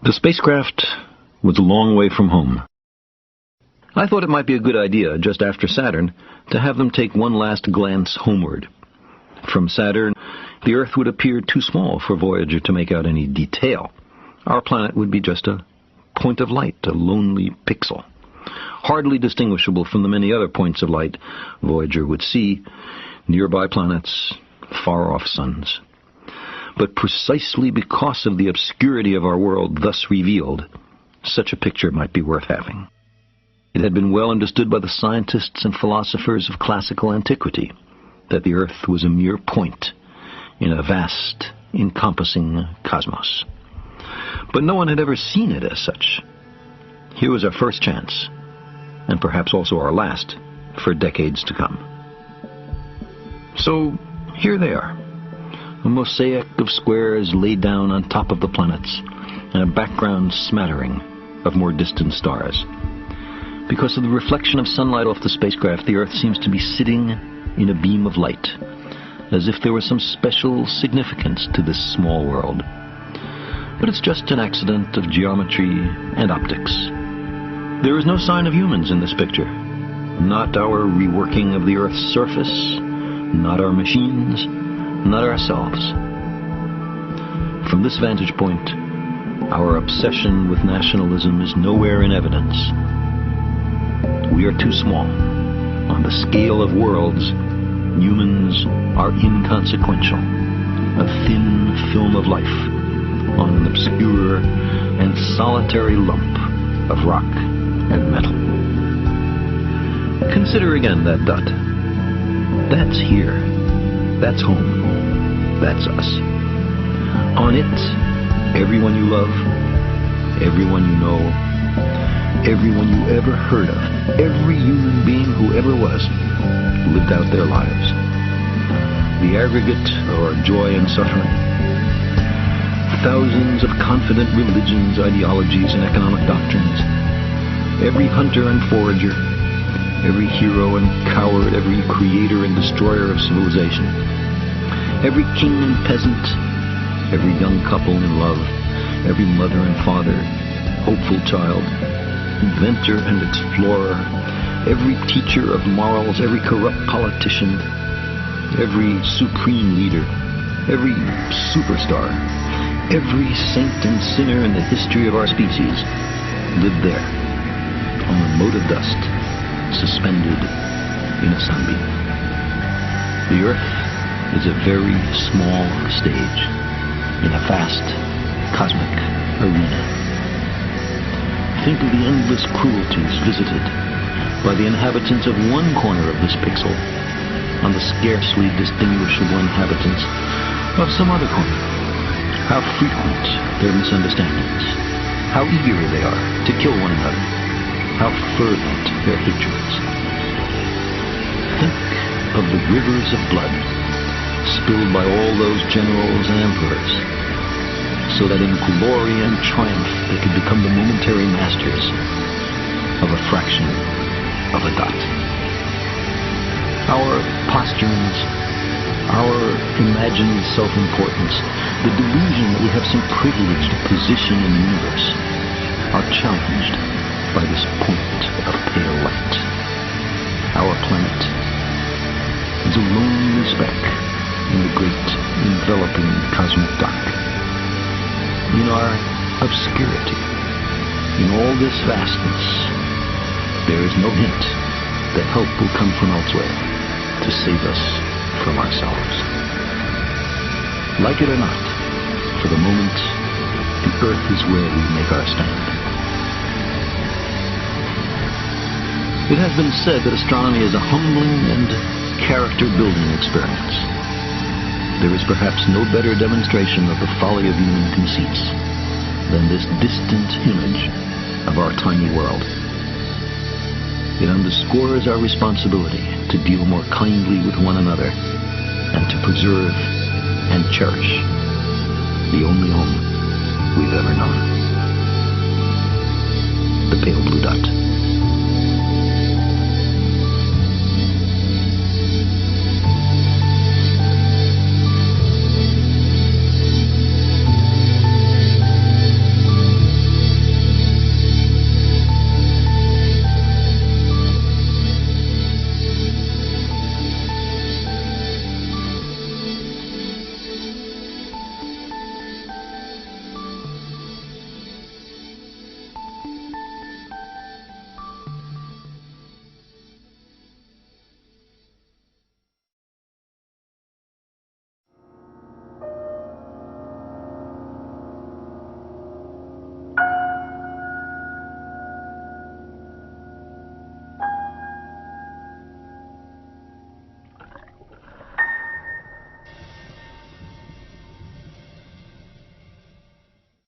The spacecraft was a long way from home. I thought it might be a good idea, just after Saturn, to have them take one last glance homeward. From Saturn, the Earth would appear too small for Voyager to make out any detail. Our planet would be just a point of light, a lonely pixel, hardly distinguishable from the many other points of light Voyager would see, nearby planets, far-off suns. But precisely because of the obscurity of our world thus revealed, such a picture might be worth having. It had been well understood by the scientists and philosophers of classical antiquity that the Earth was a mere point in a vast, encompassing cosmos. But no one had ever seen it as such. Here was our first chance, and perhaps also our last, for decades to come. So, here they are. A mosaic of squares laid down on top of the planets, and a background smattering of more distant stars. Because of the reflection of sunlight off the spacecraft, the Earth seems to be sitting in a beam of light, as if there was some special significance to this small world. But it's just an accident of geometry and optics. There is no sign of humans in this picture. Not our reworking of the Earth's surface, not our machines, not ourselves. From this vantage point, our obsession with nationalism is nowhere in evidence. We are too small. On the scale of worlds, humans are inconsequential. A thin film of life on an obscure and solitary lump of rock and metal. Consider again that dot. That's here. That's home. That's us. On it, everyone you love, everyone you know, everyone you ever heard of, every human being who ever was, lived out their lives. The aggregate of our joy and suffering. Thousands of confident religions, ideologies, and economic doctrines. Every hunter and forager, every hero and coward, every creator and destroyer of civilization. Every king and peasant, every young couple in love, every mother and father, hopeful child, inventor and explorer, every teacher of morals, every corrupt politician, every supreme leader, every superstar, every saint and sinner in the history of our species lived there, on a mote of dust, suspended in a sunbeam. The Earth is a very small stage in a vast cosmic arena. Think of the endless cruelties visited by the inhabitants of one corner of this pixel on the scarcely distinguishable inhabitants of some other corner. How frequent their misunderstandings, how eager they are to kill one another, how fervent their hatreds. Think of the rivers of blood spilled by all those generals and emperors, so that in glory and triumph they could become the momentary masters of a fraction of a dot. Our posturings, our imagined self-importance, the delusion that we have some privileged position in the universe, are challenged by this point of pale light. Our planet is a lonely speck in the great enveloping cosmic dark. In our obscurity, in all this vastness, there is no hint that help will come from elsewhere to save us from ourselves. Like it or not, for the moment, the Earth is where we make our stand. It has been said that astronomy is a humbling and character-building experience. There is perhaps no better demonstration of the folly of human conceits than this distant image of our tiny world. It underscores our responsibility to deal more kindly with one another and to preserve and cherish the only home we've ever known. The pale blue dot.